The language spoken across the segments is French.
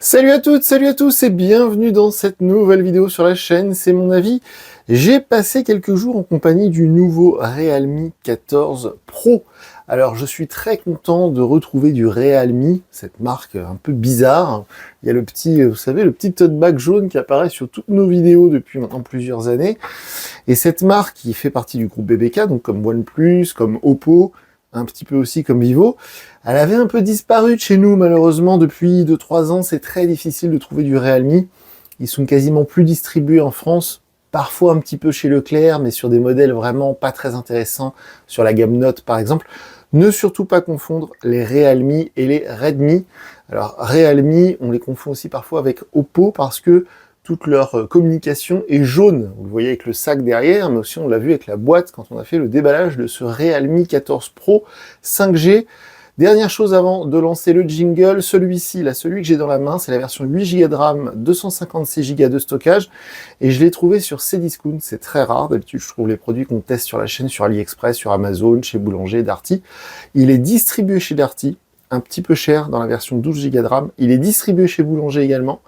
Salut à toutes, salut à tous et bienvenue dans cette nouvelle vidéo sur la chaîne, c'est mon avis. J'ai passé quelques jours en compagnie du nouveau Realme 14 Pro. Alors je suis très content de retrouver du Realme, cette marque un peu bizarre. Il y a le petit, vous savez, le petit tote bag jaune qui apparaît sur toutes nos vidéos depuis maintenant plusieurs années. Et cette marque qui fait partie du groupe BBK, donc comme OnePlus, comme Oppo, un petit peu aussi comme Vivo, elle avait un peu disparu de chez nous malheureusement depuis 2-3 ans, c'est très difficile de trouver du Realme. Ils sont quasiment plus distribués en France, parfois un petit peu chez Leclerc, mais sur des modèles vraiment pas très intéressants, sur la gamme Note par exemple. Ne surtout pas confondre les Realme et les Redmi. Alors Realme, on les confond aussi parfois avec Oppo parce que toute leur communication est jaune. Vous le voyez avec le sac derrière, mais aussi on l'a vu avec la boîte quand on a fait le déballage de ce Realme 14 Pro 5G. Dernière chose avant de lancer le jingle, celui-ci, là, celui que j'ai dans la main, c'est la version 8 Go de RAM, 256 Go de stockage, et je l'ai trouvé sur Cdiscount, c'est très rare, d'habitude je trouve les produits qu'on teste sur la chaîne, sur AliExpress, sur Amazon, chez Boulanger, Darty. Il est distribué chez Darty, un petit peu cher dans la version 12 Go de RAM, il est distribué chez Boulanger également.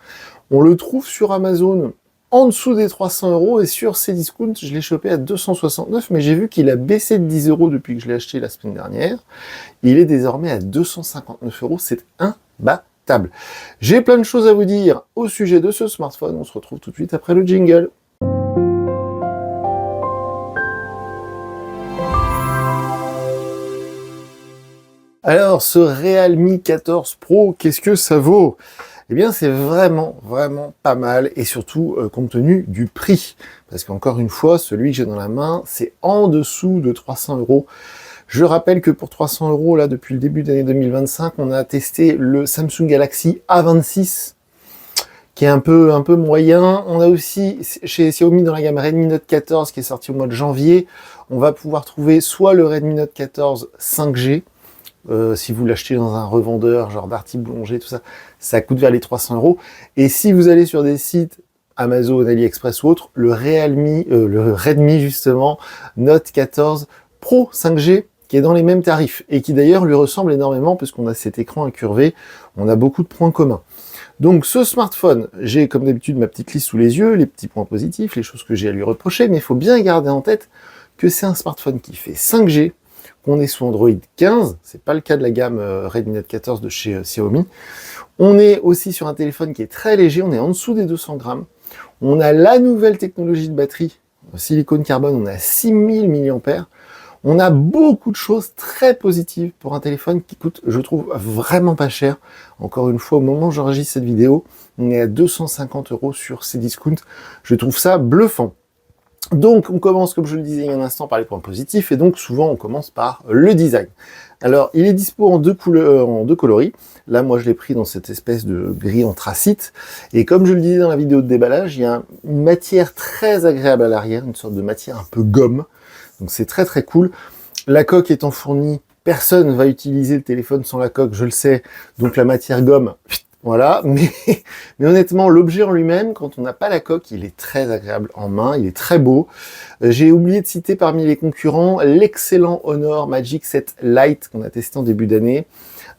On le trouve sur Amazon en dessous des 300 € et sur Cdiscount, je l'ai chopé à 269, mais j'ai vu qu'il a baissé de 10 € depuis que je l'ai acheté la semaine dernière. Il est désormais à 259 €, c'est imbattable. J'ai plein de choses à vous dire au sujet de ce smartphone, on se retrouve tout de suite après le jingle. Alors, ce Realme 14 Pro, qu'est-ce que ça vaut ? Eh bien, c'est vraiment pas mal, et surtout compte tenu du prix. Parce qu'encore une fois, celui que j'ai dans la main, c'est en dessous de 300 €. Je rappelle que pour 300 €, là, depuis le début de l'année 2025, on a testé le Samsung Galaxy A26, qui est un peu moyen. On a aussi, chez Xiaomi, dans la gamme Redmi Note 14, qui est sorti au mois de janvier, on va pouvoir trouver soit le Redmi Note 14 5G, si vous l'achetez dans un revendeur, genre Darty, Boulanger, tout ça, ça coûte vers les 300 €. Et si vous allez sur des sites Amazon, AliExpress ou autres, le Redmi justement, Note 14 Pro 5G, qui est dans les mêmes tarifs, et qui d'ailleurs lui ressemble énormément, puisqu'on a cet écran incurvé, on a beaucoup de points communs. Donc ce smartphone, j'ai comme d'habitude ma petite liste sous les yeux, les petits points positifs, les choses que j'ai à lui reprocher, mais il faut bien garder en tête que c'est un smartphone qui fait 5G, qu'on est sous Android 15, c'est pas le cas de la gamme Redmi Note 14 de chez Xiaomi. On est aussi sur un téléphone qui est très léger, on est en dessous des 200 grammes. On a la nouvelle technologie de batterie, silicone carbone, on a 6000 mAh. On a beaucoup de choses très positives pour un téléphone qui coûte, je trouve, vraiment pas cher. Encore une fois, au moment où j'enregistre cette vidéo, on est à 250 € sur Cdiscount. Je trouve ça bluffant. Donc, on commence, comme je le disais il y a un instant, par les points positifs, et donc souvent on commence par le design. Alors, il est dispo en deux coloris. Là, moi, je l'ai pris dans cette espèce de gris anthracite. Et comme je le disais dans la vidéo de déballage, il y a une matière très agréable à l'arrière, une sorte de matière un peu gomme. Donc, c'est très cool. La coque étant fournie, personne ne va utiliser le téléphone sans la coque, je le sais. Donc, la matière gomme, voilà, mais honnêtement, l'objet en lui-même, quand on n'a pas la coque, il est très agréable en main, il est très beau. J'ai oublié de citer parmi les concurrents l'excellent Honor Magic 7 Lite qu'on a testé en début d'année,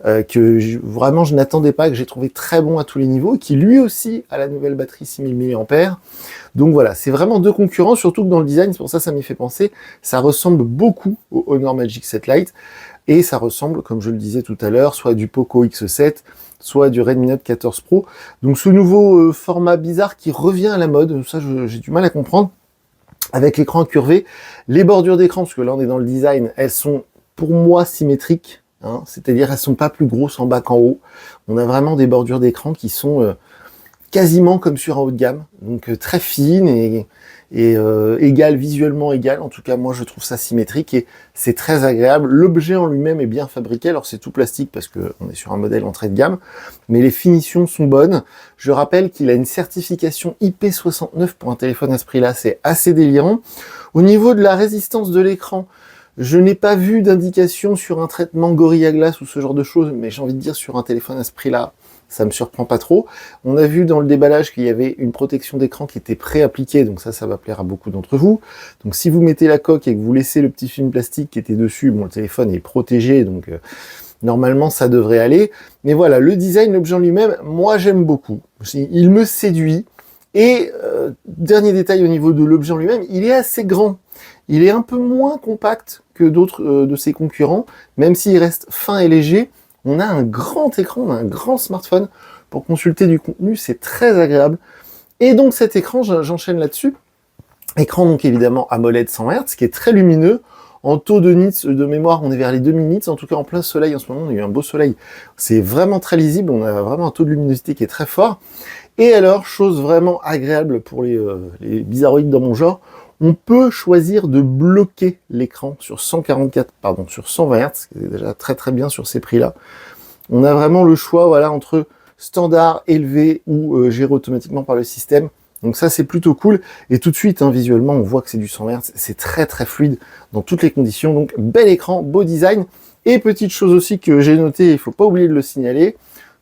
vraiment je n'attendais pas, que j'ai trouvé très bon à tous les niveaux, et qui lui aussi a la nouvelle batterie 6000 mAh. Donc voilà, c'est vraiment deux concurrents, surtout que dans le design, c'est pour ça m'y fait penser, ça ressemble beaucoup au Honor Magic 7 Lite, et ça ressemble, comme je le disais tout à l'heure, soit du Poco X7, soit du Redmi Note 14 Pro. Donc ce nouveau format bizarre qui revient à la mode, ça j'ai du mal à comprendre, avec l'écran incurvé. Les bordures d'écran, parce que là on est dans le design, elles sont pour moi symétriques, hein, c'est-à-dire elles sont pas plus grosses en bas qu'en haut. On a vraiment des bordures d'écran qui sont quasiment comme sur un haut de gamme, donc très fines et égales, visuellement égales. En tout cas, moi, je trouve ça symétrique et c'est très agréable. L'objet en lui-même est bien fabriqué. Alors, c'est tout plastique parce que on est sur un modèle entrée de gamme, mais les finitions sont bonnes. Je rappelle qu'il a une certification IP69 pour un téléphone à ce prix-là. C'est assez délirant. Au niveau de la résistance de l'écran, je n'ai pas vu d'indication sur un traitement Gorilla Glass ou ce genre de choses, mais j'ai envie de dire sur un téléphone à ce prix-là, ça me surprend pas trop. On a vu dans le déballage qu'il y avait une protection d'écran qui était pré-appliquée, donc ça va plaire à beaucoup d'entre vous. Donc si vous mettez la coque et que vous laissez le petit film plastique qui était dessus, bon, le téléphone est protégé, donc Normalement, ça devrait aller. Mais voilà, le design, l'objet en lui-même, moi, j'aime beaucoup. Il me séduit. Et dernier détail au niveau de l'objet en lui-même, il est assez grand. Il est un peu moins compact que d'autres de ses concurrents, même s'il reste fin et léger. On a un grand écran, on a un grand smartphone pour consulter du contenu, c'est très agréable. Et donc cet écran, j'enchaîne là-dessus. Écran donc évidemment AMOLED 100 Hz, qui est très lumineux. En taux de nits de mémoire, on est vers les 2000 nits. En tout cas, en plein soleil, en ce moment, on a eu un beau soleil. C'est vraiment très lisible. On a vraiment un taux de luminosité qui est très fort. Et alors, chose vraiment agréable pour les bizarroïdes dans mon genre, on peut choisir de bloquer l'écran sur 120 Hz, qui est déjà très très bien sur ces prix-là. On a vraiment le choix, voilà, entre standard, élevé ou géré automatiquement par le système. Donc ça, c'est plutôt cool. Et tout de suite, hein, visuellement, on voit que c'est du 100 Hz. C'est très, très fluide dans toutes les conditions. Donc, bel écran, beau design. Et petite chose aussi que j'ai noté, il faut pas oublier de le signaler,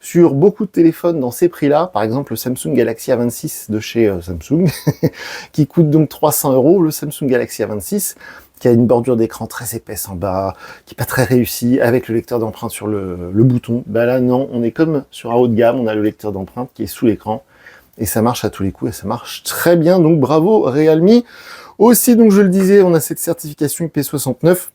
sur beaucoup de téléphones dans ces prix-là, par exemple le Samsung Galaxy A26 de chez Samsung, qui coûte donc 300 €, le Samsung Galaxy A26, qui a une bordure d'écran très épaisse en bas, qui est pas très réussi, avec le lecteur d'empreinte sur le bouton. Bah là, non, on est comme sur un haut de gamme, on a le lecteur d'empreinte qui est sous l'écran, et ça marche à tous les coups, et ça marche très bien, donc bravo Realme. Aussi, donc je le disais, on a cette certification IP69,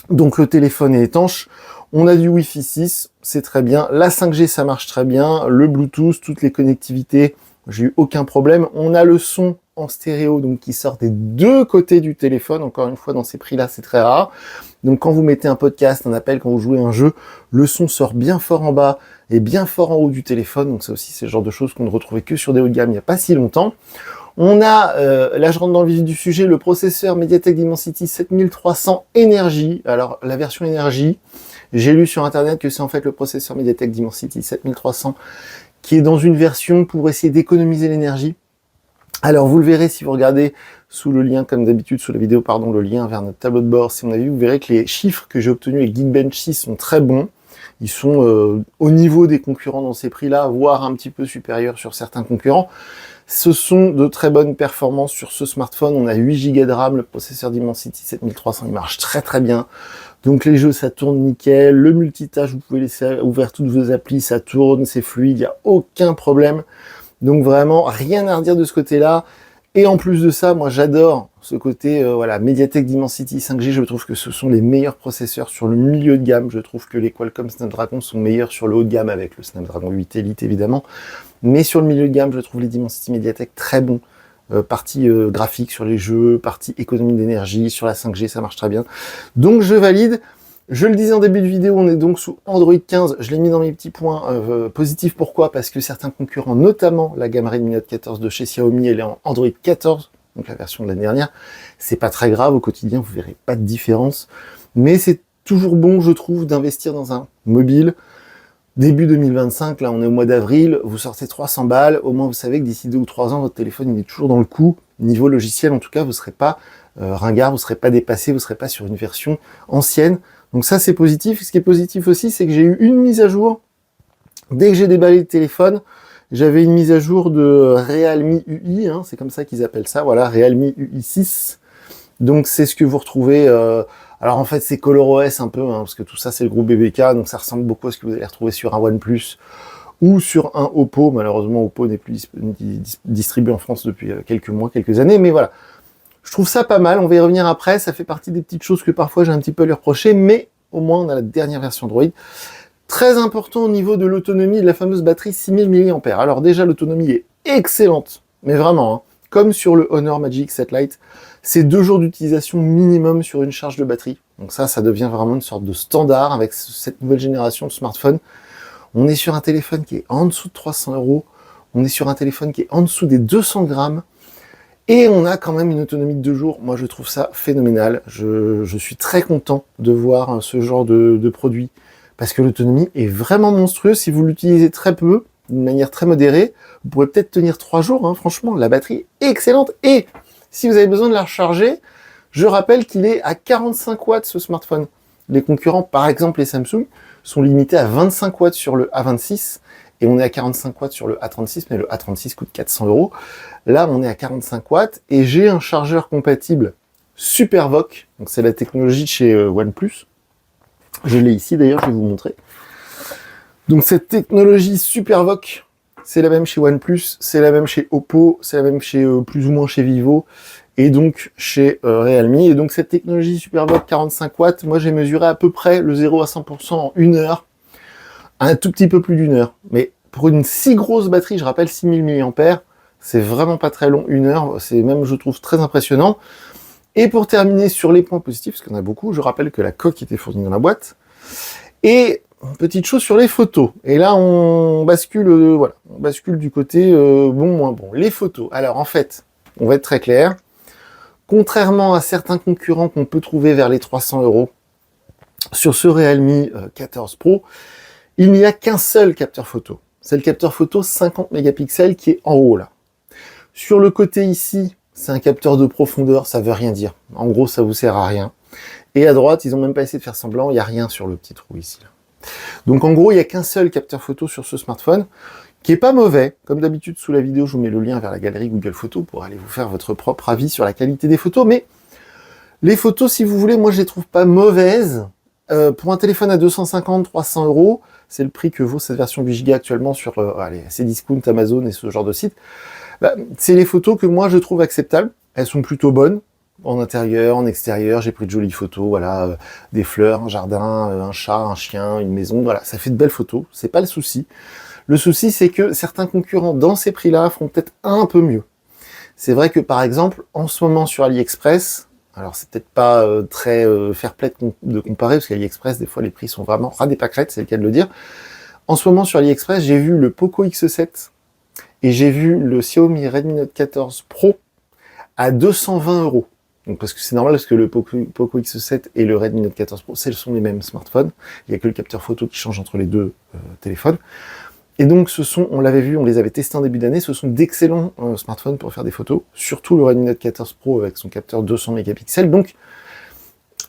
donc le téléphone est étanche, on a du Wi-Fi 6, c'est très bien, la 5G ça marche très bien, le Bluetooth, toutes les connectivités, j'ai eu aucun problème, on a le son en stéréo, donc qui sort des deux côtés du téléphone, encore une fois dans ces prix-là c'est très rare, donc quand vous mettez un podcast, un appel, quand vous jouez un jeu, le son sort bien fort en bas et bien fort en haut du téléphone, donc ça aussi c'est le genre de choses qu'on ne retrouvait que sur des hauts de gamme il n'y a pas si longtemps. On a, là je rentre dans le vif du sujet, le processeur MediaTek Dimensity 7300 Energy. Alors la version Energy, j'ai lu sur internet que c'est en fait le processeur MediaTek Dimensity 7300 qui est dans une version pour essayer d'économiser l'énergie. Alors vous le verrez si vous regardez sous le lien, comme d'habitude sous la vidéo, pardon, le lien vers notre tableau de bord, si on a vu, vous verrez que les chiffres que j'ai obtenus avec Geekbench 6 sont très bons. Ils sont au niveau des concurrents dans ces prix-là, voire un petit peu supérieurs sur certains concurrents. Ce sont de très bonnes performances sur ce smartphone. On a 8 Go de RAM, le processeur Dimensity 7300, il marche très très bien. Donc les jeux, ça tourne nickel. Le multitâche, vous pouvez laisser ouvert toutes vos applis, ça tourne, c'est fluide, il n'y a aucun problème. Donc vraiment, rien à redire de ce côté-là. Et en plus de ça, moi j'adore ce côté, voilà, MediaTek Dimensity 5G, je trouve que ce sont les meilleurs processeurs sur le milieu de gamme. Je trouve que les Qualcomm Snapdragon sont meilleurs sur le haut de gamme avec le Snapdragon 8 Elite évidemment. Mais sur le milieu de gamme, je trouve les Dimensity MediaTek très bons. Partie graphique sur les jeux, partie économie d'énergie, sur la 5G, ça marche très bien. Donc je valide. Je le disais en début de vidéo, on est donc sous Android 15. Je l'ai mis dans mes petits points positifs. Pourquoi? Parce que certains concurrents, notamment la gamme Redmi Note 14 de chez Xiaomi, elle est en Android 14, donc la version de l'année dernière. C'est pas très grave, au quotidien, vous verrez pas de différence. Mais c'est toujours bon, je trouve, d'investir dans un mobile. Début 2025, là on est au mois d'avril, vous sortez 300 balles, au moins vous savez que d'ici 2 ou 3 ans, votre téléphone il est toujours dans le coup. Niveau logiciel, en tout cas, vous ne serez pas ringard, vous ne serez pas dépassé, vous ne serez pas sur une version ancienne. Donc ça c'est positif. Ce qui est positif aussi, c'est que j'ai eu une mise à jour. Dès que j'ai déballé le téléphone, j'avais une mise à jour de Realme UI, hein, c'est comme ça qu'ils appellent ça, voilà, Realme UI 6. Donc c'est ce que vous retrouvez... alors en fait c'est ColorOS un peu, hein, parce que tout ça c'est le groupe BBK, donc ça ressemble beaucoup à ce que vous allez retrouver sur un OnePlus ou sur un Oppo. Malheureusement Oppo n'est plus distribué en France depuis quelques mois, quelques années, mais voilà. Je trouve ça pas mal, on va y revenir après, ça fait partie des petites choses que parfois j'ai un petit peu à lui reprocher, mais au moins on a la dernière version Android. Très important au niveau de l'autonomie de la fameuse batterie 6000 mAh. Alors déjà l'autonomie est excellente, mais vraiment, hein, comme sur le Honor Magic 7 Lite, c'est 2 jours d'utilisation minimum sur une charge de batterie. Donc ça devient vraiment une sorte de standard avec cette nouvelle génération de smartphones. On est sur un téléphone qui est en dessous de 300 €, on est sur un téléphone qui est en dessous des 200 grammes, et on a quand même une autonomie de 2 jours. Moi, je trouve ça phénoménal. Je suis très content de voir ce genre de produit, parce que l'autonomie est vraiment monstrueuse. Si vous l'utilisez très peu, d'une manière très modérée, vous pourrez peut-être tenir 3 jours, hein, franchement. La batterie est excellente. Et si vous avez besoin de la recharger, je rappelle qu'il est à 45 watts ce smartphone. Les concurrents, par exemple les Samsung, sont limités à 25 watts sur le A26, et on est à 45 watts sur le A36, mais le A36 coûte 400 €. Là, on est à 45 watts, et j'ai un chargeur compatible SuperVOOC, donc c'est la technologie de chez OnePlus. Je l'ai ici d'ailleurs, je vais vous montrer. Donc cette technologie SuperVOC, c'est la même chez OnePlus, c'est la même chez Oppo, c'est la même chez plus ou moins chez Vivo, et donc chez Realme. Et donc cette technologie SuperVOC 45 watts, moi j'ai mesuré à peu près le 0 à 100% en 1 heure, un tout petit peu plus d'1 heure. Mais pour une si grosse batterie, je rappelle 6000 mAh, c'est vraiment pas très long, 1 heure, c'est même je trouve très impressionnant. Et pour terminer sur les points positifs, parce qu'il y en a beaucoup, je rappelle que la coque était fournie dans la boîte, et petite chose sur les photos. Et là, on bascule, voilà, on bascule du côté bon, moins bon. Les photos. Alors, en fait, on va être très clair. Contrairement à certains concurrents qu'on peut trouver vers les 300 €, sur ce Realme 14 Pro, il n'y a qu'un seul capteur photo. C'est le capteur photo 50 mégapixels qui est en haut, là. Sur le côté ici, c'est un capteur de profondeur, ça veut rien dire. En gros, ça vous sert à rien. Et à droite, ils ont même pas essayé de faire semblant, il n'y a rien sur le petit trou ici, là. Donc en gros, il n'y a qu'un seul capteur photo sur ce smartphone, qui est pas mauvais. Comme d'habitude, sous la vidéo, je vous mets le lien vers la galerie Google Photos pour aller vous faire votre propre avis sur la qualité des photos. Mais les photos, si vous voulez, moi je les trouve pas mauvaises. Pour un téléphone à 250-300 €, c'est le prix que vaut cette version 8 Go actuellement sur Cdiscount, Amazon et ce genre de site. Bah, c'est les photos que moi je trouve acceptables. Elles sont plutôt bonnes. En intérieur, en extérieur, j'ai pris de jolies photos, voilà, des fleurs, un jardin, un chat, un chien, une maison, voilà, ça fait de belles photos, c'est pas le souci. Le souci, c'est que certains concurrents dans ces prix-là feront peut-être un peu mieux. C'est vrai que par exemple, en ce moment sur AliExpress, alors c'est peut-être pas très fair-play de comparer, parce qu'AliExpress, des fois les prix sont vraiment ras des pâquerettes, c'est le cas de le dire. En ce moment sur AliExpress, j'ai vu le Poco X7 et j'ai vu le Xiaomi Redmi Note 14 Pro à 220 €. Donc parce que c'est normal, parce que le Poco X7 et le Redmi Note 14 Pro, ce sont les mêmes smartphones. Il n'y a que le capteur photo qui change entre les deux téléphones. Et donc ce sont, on l'avait vu, on les avait testés en début d'année, ce sont d'excellents smartphones pour faire des photos. Surtout le Redmi Note 14 Pro avec son capteur 200 mégapixels. Donc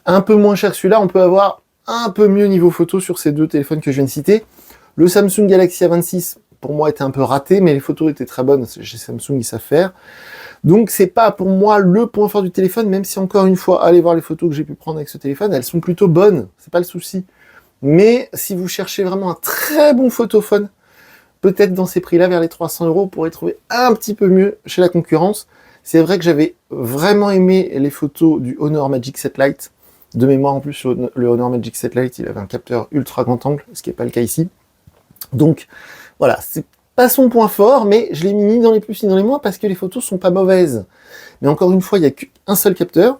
un peu moins cher que celui-là, on peut avoir un peu mieux niveau photo sur ces deux téléphones que je viens de citer. Le Samsung Galaxy A26, pour moi, était un peu raté, mais les photos étaient très bonnes. Chez Samsung, ils savent faire. Donc c'est pas pour moi le point fort du téléphone, même si encore une fois, allez voir les photos que j'ai pu prendre avec ce téléphone, elles sont plutôt bonnes, c'est pas le souci. Mais si vous cherchez vraiment un très bon photophone, peut-être dans ces prix-là, vers les 300 €, vous pourrez trouver un petit peu mieux chez la concurrence. C'est vrai que j'avais vraiment aimé les photos du Honor Magic 7 Lite. De mémoire, en plus, le Honor Magic 7 Lite, il avait un capteur ultra grand angle, ce qui n'est pas le cas ici. Donc voilà, c'est pas son point fort, mais je l'ai mis ni dans les plus ni dans les moins parce que les photos sont pas mauvaises. Mais encore une fois, il n'y a qu'un seul capteur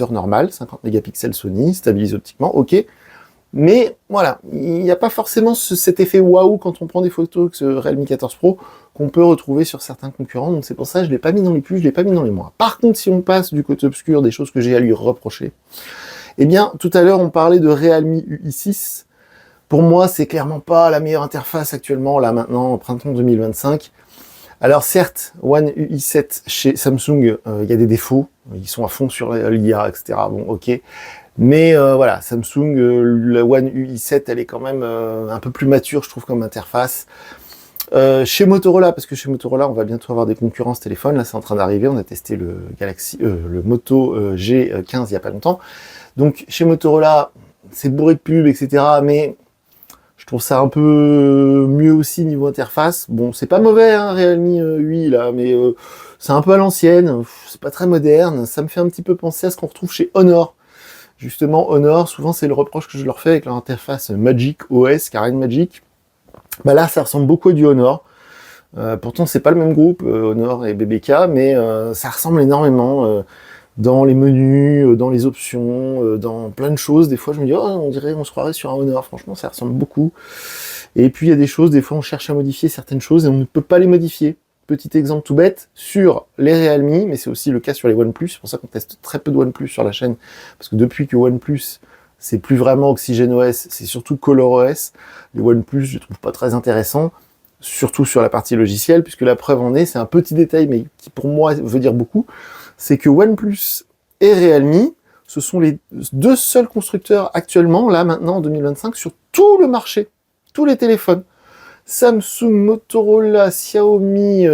normal, 50 mégapixels Sony, stabilisé optiquement, ok. Mais voilà, il n'y a pas forcément cet effet waouh quand on prend des photos avec ce Realme 14 Pro qu'on peut retrouver sur certains concurrents. Donc c'est pour ça que je ne l'ai pas mis dans les plus, je ne l'ai pas mis dans les moins. Par contre, si on passe du côté obscur, des choses que j'ai à lui reprocher, eh bien, tout à l'heure, on parlait de Realme UI6. Pour moi, c'est clairement pas la meilleure interface actuellement, là maintenant, au printemps 2025. Alors certes, One UI7 chez Samsung, il y a des défauts, ils sont à fond sur l'IA, etc. Bon, ok. Mais voilà, Samsung, la One UI7, elle est quand même un peu plus mature, je trouve, comme interface. Chez Motorola, parce que chez Motorola, on va bientôt avoir des concurrents ce téléphone, là c'est en train d'arriver, on a testé le Moto G15 il y a pas longtemps. Donc chez Motorola, c'est bourré de pubs, etc. Mais je trouve ça un peu mieux aussi niveau interface. Bon, c'est pas mauvais, hein, Realme UI, là, mais c'est un peu à l'ancienne, c'est pas très moderne. Ça me fait un petit peu penser à ce qu'on retrouve chez Honor. Justement, Honor, souvent c'est le reproche que je leur fais avec leur interface Magic OS, Karen Magic. Bah là, ça ressemble beaucoup à du Honor. Pourtant, c'est pas le même groupe, Honor et BBK, mais ça ressemble énormément dans les menus, dans les options, dans plein de choses. Des fois, je me dis, oh, on dirait, on se croirait sur un Honor. Franchement, ça ressemble beaucoup. Et puis, il y a des choses, des fois, on cherche à modifier certaines choses et on ne peut pas les modifier. Petit exemple tout bête, sur les Realme, mais c'est aussi le cas sur les OnePlus, c'est pour ça qu'on teste très peu de OnePlus sur la chaîne, parce que depuis que OnePlus, c'est plus vraiment OxygenOS, c'est surtout ColorOS, les OnePlus, je les trouve pas très intéressants, surtout sur la partie logicielle, puisque la preuve en est, c'est un petit détail, mais qui pour moi veut dire beaucoup, c'est que OnePlus et Realme, ce sont les deux seuls constructeurs actuellement, là maintenant en 2025, sur tout le marché, tous les téléphones, Samsung, Motorola, Xiaomi,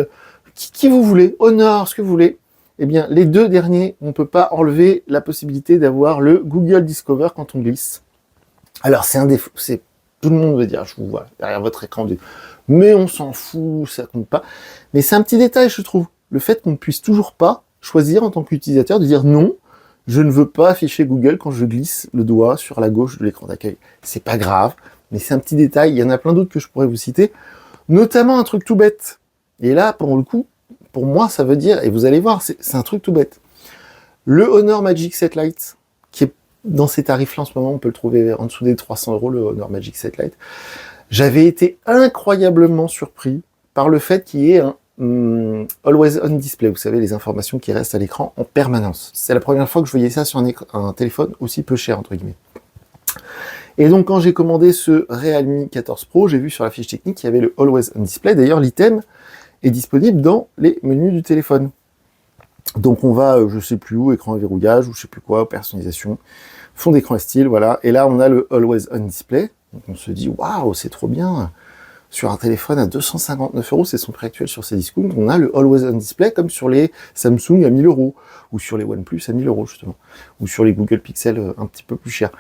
qui vous voulez, Honor, ce que vous voulez, eh bien, les deux derniers, on ne peut pas enlever la possibilité d'avoir le Google Discover quand on glisse. Alors, c'est un défaut, c'est tout le monde veut dire, je vous vois derrière votre écran, mais on s'en fout, ça compte pas. Mais c'est un petit détail, je trouve. Le fait qu'on ne puisse toujours pas choisir en tant qu'utilisateur de dire non, je ne veux pas afficher Google quand je glisse le doigt sur la gauche de l'écran d'accueil. C'est pas grave, mais c'est un petit détail. Il y en a plein d'autres que je pourrais vous citer, notamment un truc tout bête. Et là, pour le coup, pour moi, ça veut dire, et vous allez voir, c'est un truc tout bête. Le Honor Magic 7 Lite, qui est dans ces tarifs-là en ce moment, on peut le trouver en dessous des 300 €, le Honor Magic 7 Lite. J'avais été incroyablement surpris par le fait qu'il y ait un Always On Display, vous savez, les informations qui restent à l'écran en permanence. C'est la première fois que je voyais ça sur un téléphone aussi peu cher, entre guillemets. Et donc, quand j'ai commandé ce Realme 14 Pro, j'ai vu sur la fiche technique qu'il y avait le Always On Display. D'ailleurs, l'item est disponible dans les menus du téléphone. Donc, on va, je sais plus où, écran à verrouillage, ou je sais plus quoi, personnalisation, fond d'écran et style, voilà. Et là, on a le Always On Display. Donc, on se dit, waouh, c'est trop bien. Sur un téléphone à 259 €, c'est son prix actuel sur Cdiscount, on a le Always On Display comme sur les Samsung à 1000 €, ou sur les OnePlus à 1000 € justement, ou sur les Google Pixel un petit peu plus chers.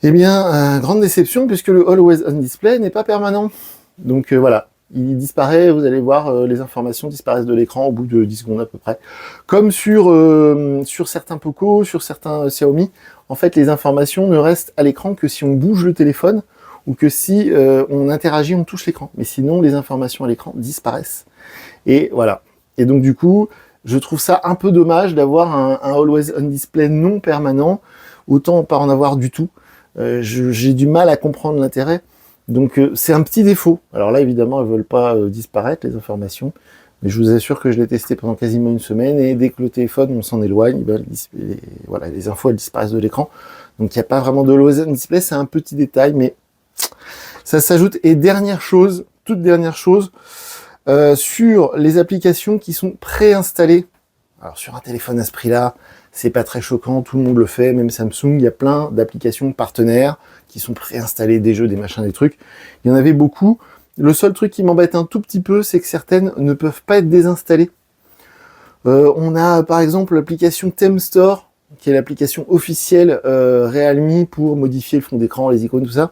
Eh bien, grande déception, puisque le Always On Display n'est pas permanent. Donc voilà, il disparaît, vous allez voir, les informations disparaissent de l'écran au bout de 10 secondes à peu près. Comme sur certains Poco, sur certains Xiaomi, en fait, les informations ne restent à l'écran que si on bouge le téléphone, ou que si on interagit, on touche l'écran. Mais sinon, les informations à l'écran disparaissent. Et voilà. Et donc, du coup, je trouve ça un peu dommage d'avoir un Always On Display non permanent, autant pas en avoir du tout. J'ai du mal à comprendre l'intérêt. Donc, c'est un petit défaut. Alors là, évidemment, elles veulent pas disparaître, les informations. Mais je vous assure que je l'ai testé pendant quasiment une semaine, et dès que le téléphone, on s'en éloigne, ben, voilà, les infos, elles disparaissent de l'écran. Donc, il n'y a pas vraiment de Always On Display. C'est un petit détail, mais ça s'ajoute. Et dernière chose, toute dernière chose, sur les applications qui sont préinstallées. Alors sur un téléphone à ce prix-là, c'est pas très choquant, tout le monde le fait, même Samsung, il y a plein d'applications partenaires qui sont préinstallées, des jeux, des machins, des trucs. Il y en avait beaucoup. Le seul truc qui m'embête un tout petit peu, c'est que certaines ne peuvent pas être désinstallées. On a par exemple l'application Theme Store, qui est l'application officielle Realme pour modifier le fond d'écran, les icônes, tout ça,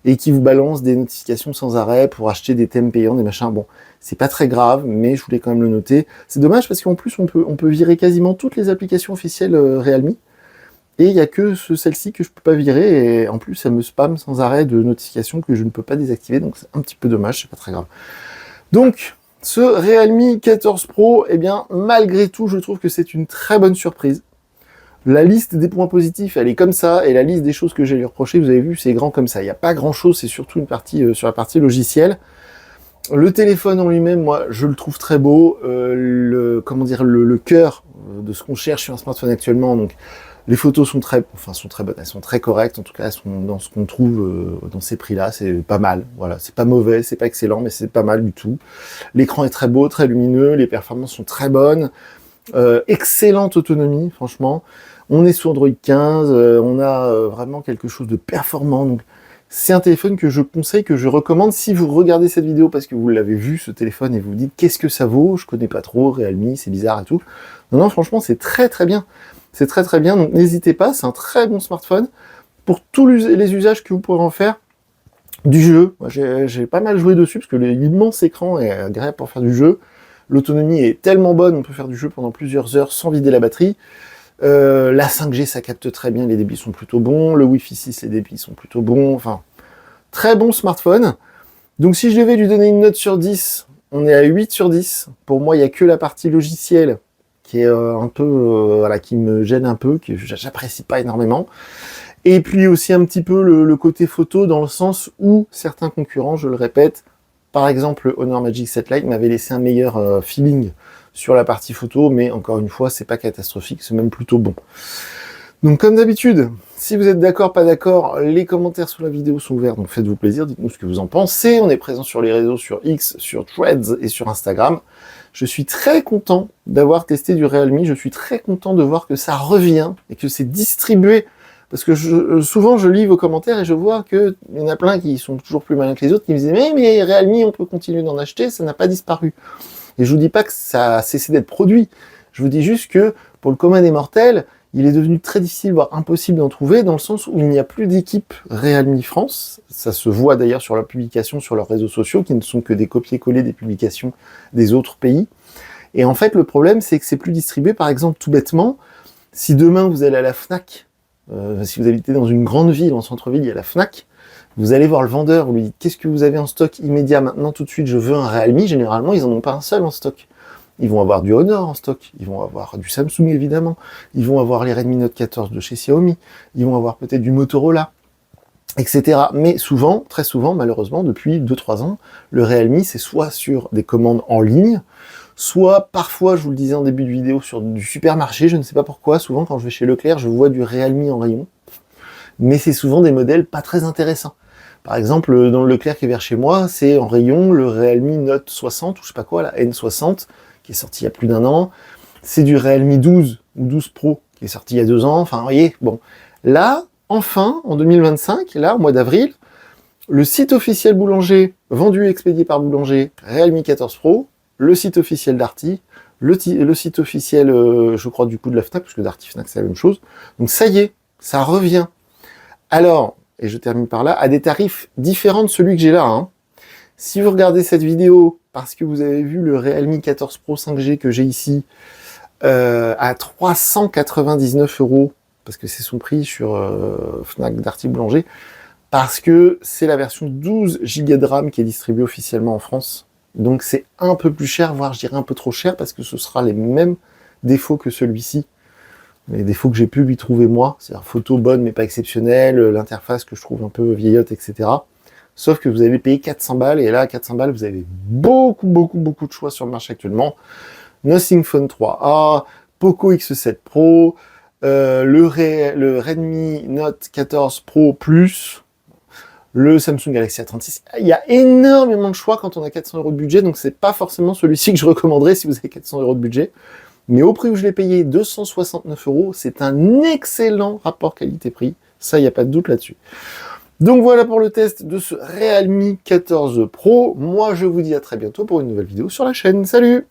et qui vous balance des notifications sans arrêt pour acheter des thèmes payants, des machins. Bon, c'est pas très grave, mais je voulais quand même le noter. C'est dommage parce qu'en plus, on peut virer quasiment toutes les applications officielles Realme, et il n'y a que celle-ci que je peux pas virer, et en plus, ça me spam sans arrêt de notifications que je ne peux pas désactiver, donc c'est un petit peu dommage, c'est pas très grave. Donc, ce Realme 14 Pro, eh bien, malgré tout, je trouve que c'est une très bonne surprise. La liste des points positifs, elle est comme ça, et la liste des choses que j'ai lui reproché, vous avez vu, c'est grand comme ça. Il n'y a pas grand-chose, c'est surtout une partie sur la partie logicielle. Le téléphone en lui-même, moi, je le trouve très beau. Le cœur de ce qu'on cherche sur un smartphone actuellement, donc les photos sont très bonnes, elles sont très correctes, en tout cas, elles sont dans ce qu'on trouve dans ces prix-là, c'est pas mal. Voilà, c'est pas mauvais, c'est pas excellent, mais c'est pas mal du tout. L'écran est très beau, très lumineux, les performances sont très bonnes. Excellente autonomie, franchement. On est sur Android 15, on a vraiment quelque chose de performant. Donc, c'est un téléphone que je conseille, que je recommande. Si vous regardez cette vidéo parce que vous l'avez vu, ce téléphone, et vous vous dites qu'est-ce que ça vaut, je connais pas trop, Realme, c'est bizarre et tout. Non, franchement, c'est très très bien. C'est très très bien, donc n'hésitez pas, c'est un très bon smartphone. Pour tous les usages que vous pourrez en faire, du jeu, moi j'ai pas mal joué dessus, parce que l'immense écran est agréable pour faire du jeu. L'autonomie est tellement bonne, on peut faire du jeu pendant plusieurs heures sans vider la batterie. La 5G, ça capte très bien, les débits sont plutôt bons. Le Wi-Fi 6, les débits sont plutôt bons. Enfin, très bon smartphone. Donc si je devais lui donner une note sur 10, on est à 8 sur 10. Pour moi, il n'y a que la partie logicielle qui est un peu, voilà, qui me gêne un peu, que j'apprécie pas énormément. Et puis aussi un petit peu le côté photo, dans le sens où certains concurrents, je le répète, par exemple, le Honor Magic 7 Lite m'avait laissé un meilleur feeling sur la partie photo, mais encore une fois, c'est pas catastrophique, c'est même plutôt bon. Donc comme d'habitude, si vous êtes d'accord, pas d'accord, les commentaires sous la vidéo sont ouverts, donc faites-vous plaisir, dites-nous ce que vous en pensez. On est présent sur les réseaux, sur X, sur Threads et sur Instagram. Je suis très content d'avoir testé du Realme, je suis très content de voir que ça revient et que c'est distribué. Parce que souvent, je lis vos commentaires et je vois qu'il y en a plein qui sont toujours plus malins que les autres, qui me disent « Mais Realme, on peut continuer d'en acheter, ça n'a pas disparu. » Et je vous dis pas que ça a cessé d'être produit. Je vous dis juste que, pour le commun des mortels, il est devenu très difficile, voire impossible d'en trouver, dans le sens où il n'y a plus d'équipe Realme France. Ça se voit d'ailleurs sur leurs publications, sur leurs réseaux sociaux, qui ne sont que des copier-coller des publications des autres pays. Et en fait, le problème, c'est que c'est plus distribué. Par exemple, tout bêtement, si demain vous allez à la Fnac, si vous habitez dans une grande ville, en centre-ville, il y a la Fnac, vous allez voir le vendeur, vous lui dites « Qu'est-ce que vous avez en stock immédiat maintenant, tout de suite, je veux un Realme », généralement, ils n'en ont pas un seul en stock. Ils vont avoir du Honor en stock, ils vont avoir du Samsung évidemment, ils vont avoir les Redmi Note 14 de chez Xiaomi, ils vont avoir peut-être du Motorola, etc. Mais souvent, très souvent, malheureusement, depuis 2-3 ans, le Realme, c'est soit sur des commandes en ligne, soit parfois, je vous le disais en début de vidéo, sur du supermarché, je ne sais pas pourquoi, souvent quand je vais chez Leclerc, je vois du Realme en rayon, mais c'est souvent des modèles pas très intéressants. Par exemple, dans le Leclerc qui est vers chez moi, c'est en rayon le Realme Note 60, ou je sais pas quoi, la N60, qui est sorti il y a plus d'1 an. C'est du Realme 12 ou 12 Pro, qui est sorti il y a 2 ans. Enfin, vous voyez, bon. Là, enfin, en 2025, là, au mois d'avril, le site officiel Boulanger, vendu et expédié par Boulanger, Realme 14 Pro, le site officiel Darty, le site officiel, je crois, du coup, de la Fnac, parce que Darty Fnac, c'est la même chose. Donc, ça y est, ça revient. Alors, et je termine par là, à des tarifs différents de celui que j'ai là, hein. Si vous regardez cette vidéo parce que vous avez vu le Realme 14 Pro 5G que j'ai ici à 399 €, parce que c'est son prix sur Fnac, Darty, Boulanger, parce que c'est la version 12 Go de RAM qui est distribuée officiellement en France. Donc c'est un peu plus cher, voire je dirais un peu trop cher, parce que ce sera les mêmes défauts que celui-ci. Les défauts que j'ai pu lui trouver moi, c'est-à-dire photo bonne mais pas exceptionnelle, l'interface que je trouve un peu vieillotte, etc. Sauf que vous allez payer 400 balles, et là, à 400 balles, vous avez beaucoup de choix sur le marché actuellement. Nothing Phone 3A, Poco X7 Pro, le Redmi Note 14 Pro Plus, le Samsung Galaxy A36. Il y a énormément de choix quand on a 400 € de budget, donc c'est pas forcément celui-ci que je recommanderais si vous avez 400 € de budget. Mais au prix où je l'ai payé, 269 €, c'est un excellent rapport qualité-prix. Ça, il n'y a pas de doute là-dessus. Donc voilà pour le test de ce Realme 14 Pro. Moi, je vous dis à très bientôt pour une nouvelle vidéo sur la chaîne. Salut!